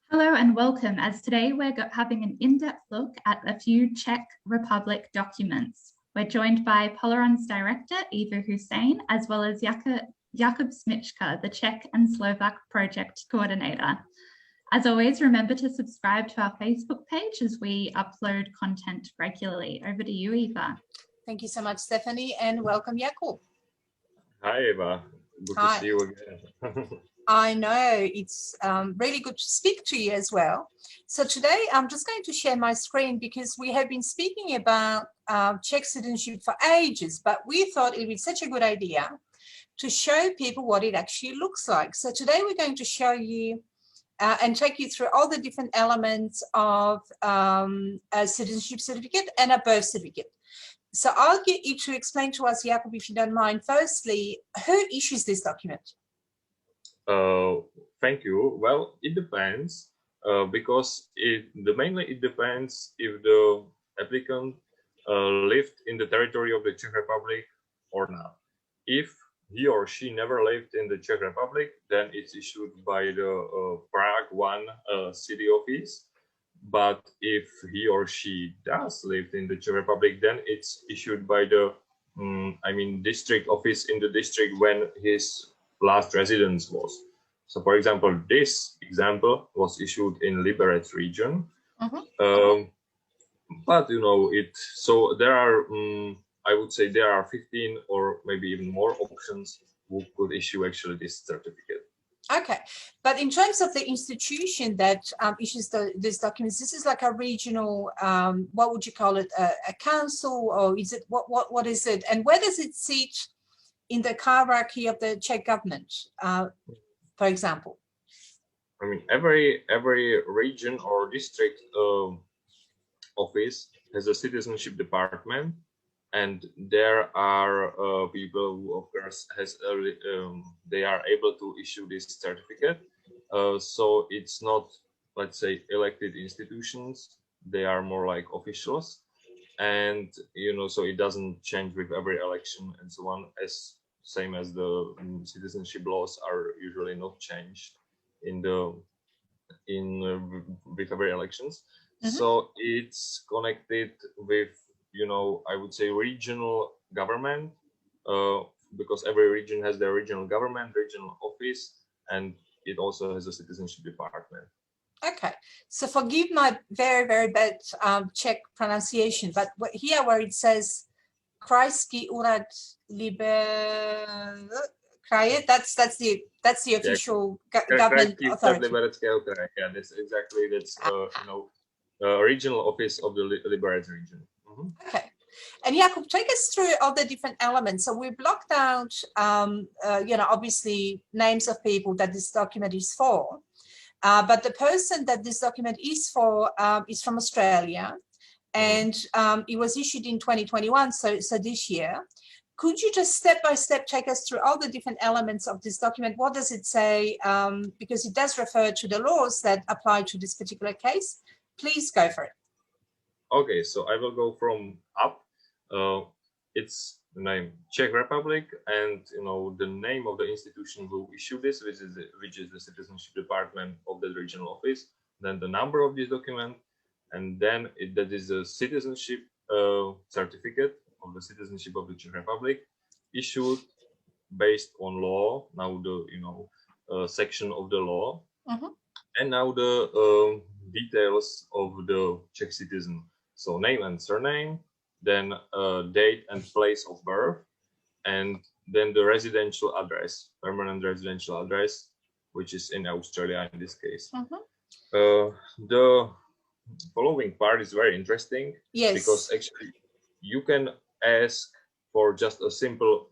Hello and welcome, as today we're having an in-depth look at a few Czech Republic documents. We're joined by Polaron's director, Eva Hussein, as well as Jakub Smyčka, the Czech and Slovak project coordinator. As always, remember to subscribe to our Facebook page as we upload content regularly. Over to you, Eva. Thank you so much, Stephanie, and welcome, Jakub. Hi, Eva. Good to see you again. I know, it's really good to speak to you as well. So today I'm just going to share my screen because we have been speaking about Czech citizenship for ages, but we thought it would be such a good idea to show people what it actually looks like. So today we're going to show you and take you through all the different elements of a citizenship certificate and a birth certificate. So I'll get you to explain to us, Jakub, if you don't mind, firstly, who issues this document? Thank you. Well, it depends because mainly it depends if the applicant lived in the territory of the Czech Republic or not. If he or she never lived in the Czech Republic, then it's issued by the Prague 1 city office. But if he or she does live in the Czech Republic, then it's issued by the, district office in the district when his last residence was. So, for example, this example was issued in Liberec region. But so there are, I would say there are 15 or maybe even more options who could issue actually this certificate. Okay, but in terms of the institution that issues these documents, this is like a regional, what would you call it, a council, or is it, what is it? And where does it sit in the hierarchy of the Czech government, for example? I mean, every region or district office has a citizenship department, and there are people who, of course, they are able to issue this certificate. So it's not, let's say, elected institutions; they are more like officials, and so it doesn't change with every election and so on. Same as the citizenship laws are usually not changed with every elections. So it's connected with I would say regional government, because every region has their regional government, regional office, and it also has a citizenship department. Okay, so forgive my very, very bad Czech pronunciation, but here where it says Krajský úřad kraje, that's the official government authority. Yeah, that's regional office of the Liberec region. Okay, and Jakub, take us through all the different elements. So we blocked out, obviously names of people that this document is for, but the person that this document is for is from Australia, and it was issued in 2021, so this year. Could you just step by step take us through all the different elements of this document? What does it say? Because it does refer to the laws that apply to this particular case. Please go for it. Okay, so I will go from up. It's the name Czech Republic, and the name of the institution who issued this, which is the Citizenship Department of the regional office. Then the number of this document, and then that is a citizenship certificate of the citizenship of the Czech Republic, issued based on law. Now the section of the law, and now the details of the Czech citizen. So name and surname, then date and place of birth, and then the residential address, permanent residential address, which is in Australia in this case. The following part is very interesting. Yes. Because actually you can ask for just a simple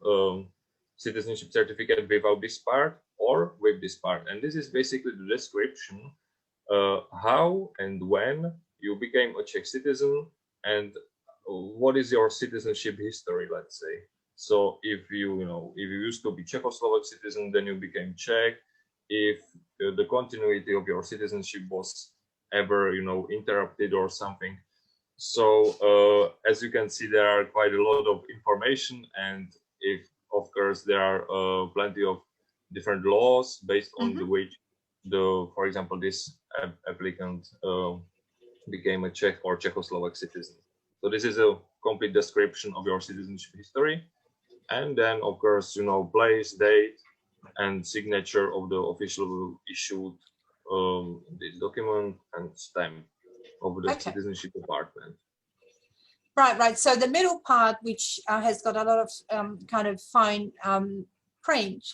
citizenship certificate without this part or with this part. And this is basically the description how and when you became a Czech citizen and what is your citizenship history, let's say. So if you used to be Czechoslovak citizen, then you became Czech. If the continuity of your citizenship was ever interrupted or something. So as you can see, there are quite a lot of information, and if of course there are plenty of different laws based on the which for example, this applicant became a Czech or Czechoslovak citizen. So this is a complete description of your citizenship history, and then of course, place, date, and signature of the official who issued this document, and stamp of the citizenship department. Right. So the middle part, which has got a lot of kind of fine print,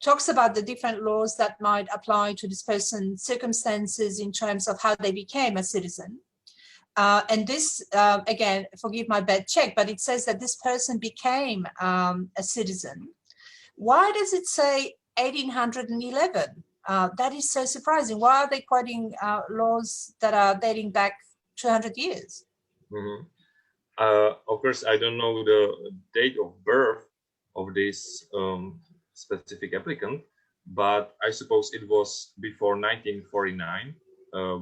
talks about the different laws that might apply to this person's circumstances in terms of how they became a citizen. And this, again, forgive my bad Czech, but it says that this person became a citizen. Why does it say 1811? That is so surprising. Why are they quoting laws that are dating back 200 years? Mm-hmm. Of course, I don't know the date of birth of this specific applicant, but I suppose it was before 1949,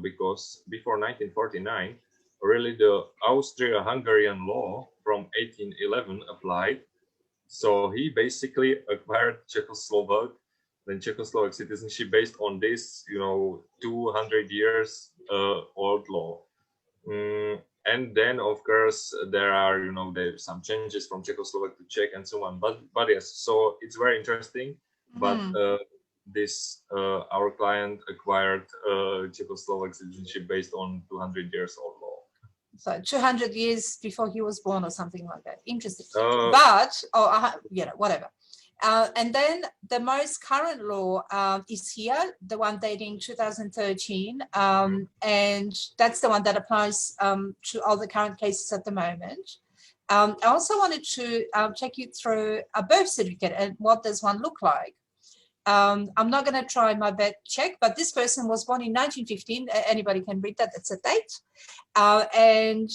because before 1949, really the Austria-Hungarian law from 1811 applied. So he basically acquired Czechoslovak citizenship based on this, 200 years old law. And then, of course, there are, there's some changes from Czechoslovak to Czech and so on. But yes, so it's very interesting. But our client acquired Czechoslovak citizenship based on 200 years old law. So 200 years before he was born or something like that. Interesting. Whatever. And then the most current law is here, the one dating 2013, and that's the one that applies to all the current cases at the moment. I also wanted to take you through a birth certificate and what does one look like. I'm not going to try my best Czech, but this person was born in 1915. Anybody can read that. That's a date. And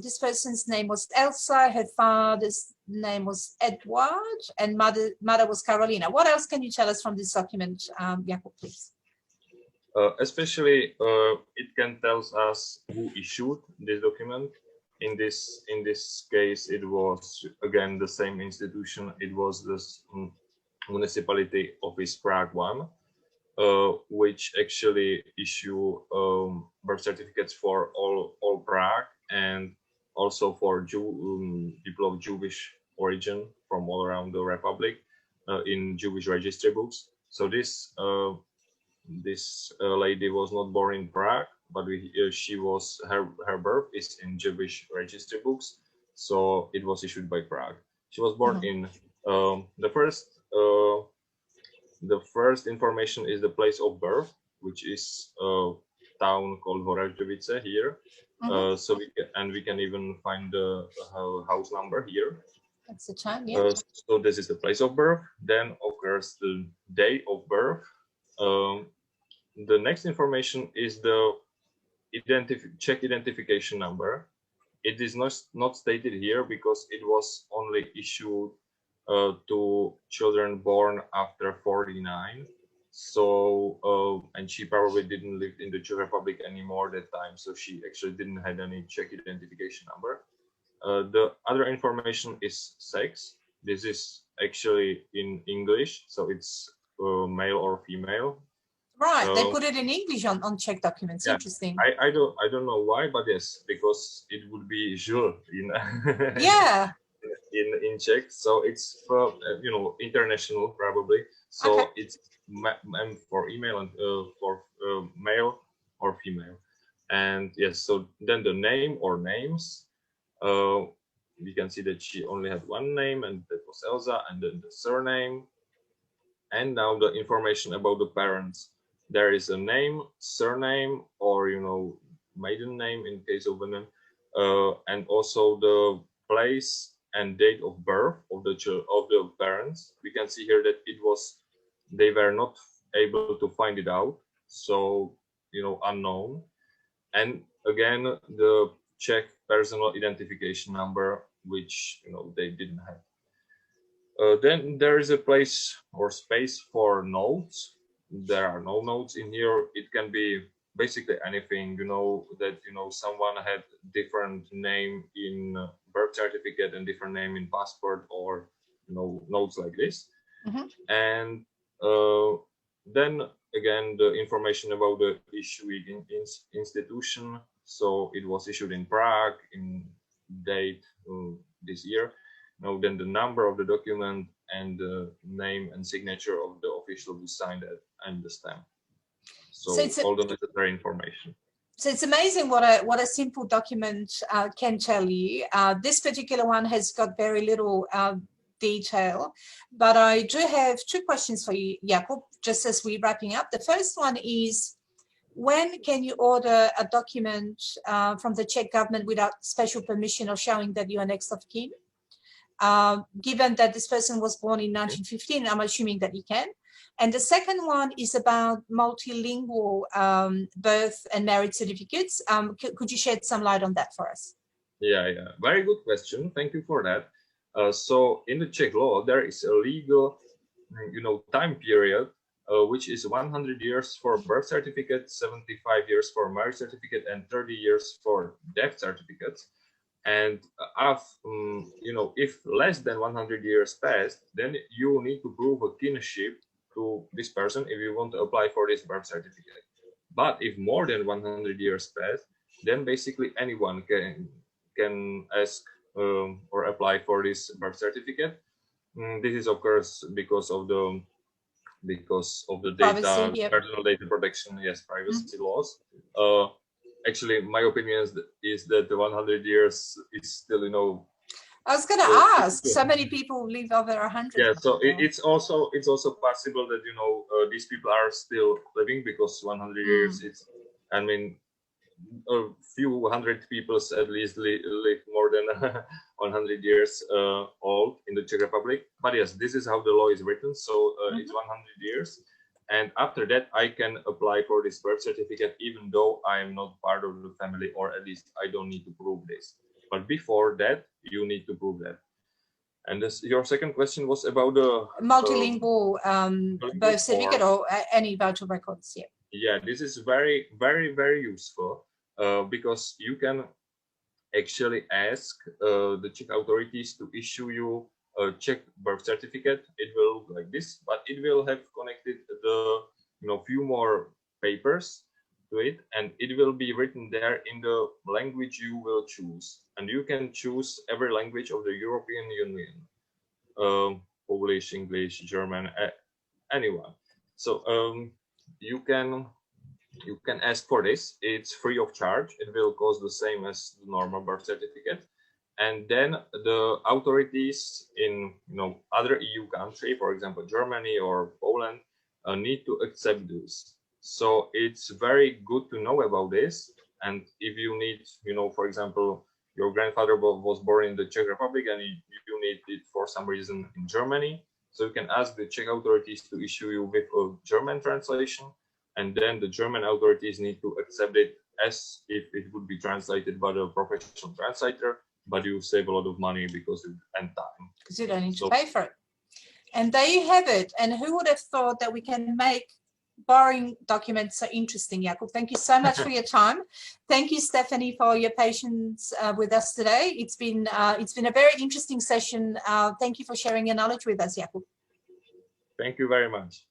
this person's name was Elsa. Her father's name was Edward, and mother was Carolina. What else can you tell us from this document, Jakub, please? Especially, it can tell us who issued this document. In this case, it was again the same institution. It was this municipality office Prague 1, which actually issue birth certificates for all Prague, and also for people of Jewish origin from all around the Republic in Jewish registry books. So this lady was not born in Prague, but her birth is in Jewish registry books, so it was issued by Prague. She was born in the first information is the place of birth, which is a town called Horažďovice here. So we can even find the house number here. That's the time, yeah. So this is the place of birth. Then, of course, the day of birth. The next information is the Czech identification number. It is not stated here because it was only issued to children born after 49. So, and she probably didn't live in the Czech Republic anymore that time, so she actually didn't have any Czech identification number. The other information is sex. This is actually in English, so it's male or female. Right, they put it in English on Czech documents. Yeah, interesting. I don't know why, but yes, because it would be Jules in yeah. in Czech, so it's for international probably. So it's for email and for male or female, and yes. So then the name or names, we can see that she only had one name, and that was Elsa, and then the surname, and now the information about the parents. There is a name, surname, or maiden name in case of women, and also the place and date of birth of the parents. We can see here that they were not able to find it out, so unknown. And again, the Czech personal identification number, which they didn't have. Then there is a place or space for notes. There are no notes in here. It can be basically anything, that someone had different name in birth certificate and different name in passport, or notes like this. And then again, the information about the issuing institution. So it was issued in Prague in date this year. Now then the number of the document and the name and signature of the official who signed it and the stamp. So all the necessary information. So it's amazing what a simple document can tell you. This particular one has got very little detail, but I do have two questions for you, Jakub, just as we're wrapping up. The first one is, when can you order a document from the Czech government without special permission or showing that you're next of kin? Given that this person was born in 1915, I'm assuming that you can. And the second one is about multilingual birth and marriage certificates. Could you shed some light on that for us? Yeah, very good question. Thank you for that. So in the Czech law, there is a legal, time period, which is 100 years for birth certificate, 75 years for marriage certificate, and 30 years for death certificates. And if less than 100 years passed, then you need to prove a kinship to this person if you want to apply for this birth certificate. But if more than 100 years passed, then basically anyone can ask or apply for this birth certificate. This is of course because of the Privacy, data, personal data protection, privacy laws. Actually, my opinion is that the 100 years is still, I was going to ask. So many people live over 100. Yeah, so it's also possible that these people are still living, because 100 years a few hundred people at least live more than 100 years old in the Czech Republic. But yes, this is how the law is written. So it's 100 years. And after that, I can apply for this birth certificate, even though I am not part of the family, or at least I don't need to prove this. But before that, you need to prove that. And your second question was about the multilingual birth certificate or any vital records. Yeah, this is very, very, very useful because you can actually ask the Czech authorities to issue you a Czech birth certificate. It will look like this, but it will have connected the few more papers to it, and it will be written there in the language you will choose. And you can choose every language of the European Union, Polish, English, German, anyone. So you can ask for this. It's free of charge. It will cost the same as the normal birth certificate. And then the authorities in other EU country, for example Germany or Poland, need to accept this. So it's very good to know about this. And if you need, for example, your grandfather was born in the Czech Republic and you need it for some reason in Germany, so you can ask the Czech authorities to issue you with a German translation, and then the German authorities need to accept it as if it would be translated by a professional translator, but you save a lot of money and time. Because you don't need to pay for it. And there you have it. And who would have thought that we can make borrowing documents so interesting, Jakub? Thank you so much for your time. Thank you, Stephanie, for your patience with us today. It's been a very interesting session. Thank you for sharing your knowledge with us, Jakub. Thank you very much.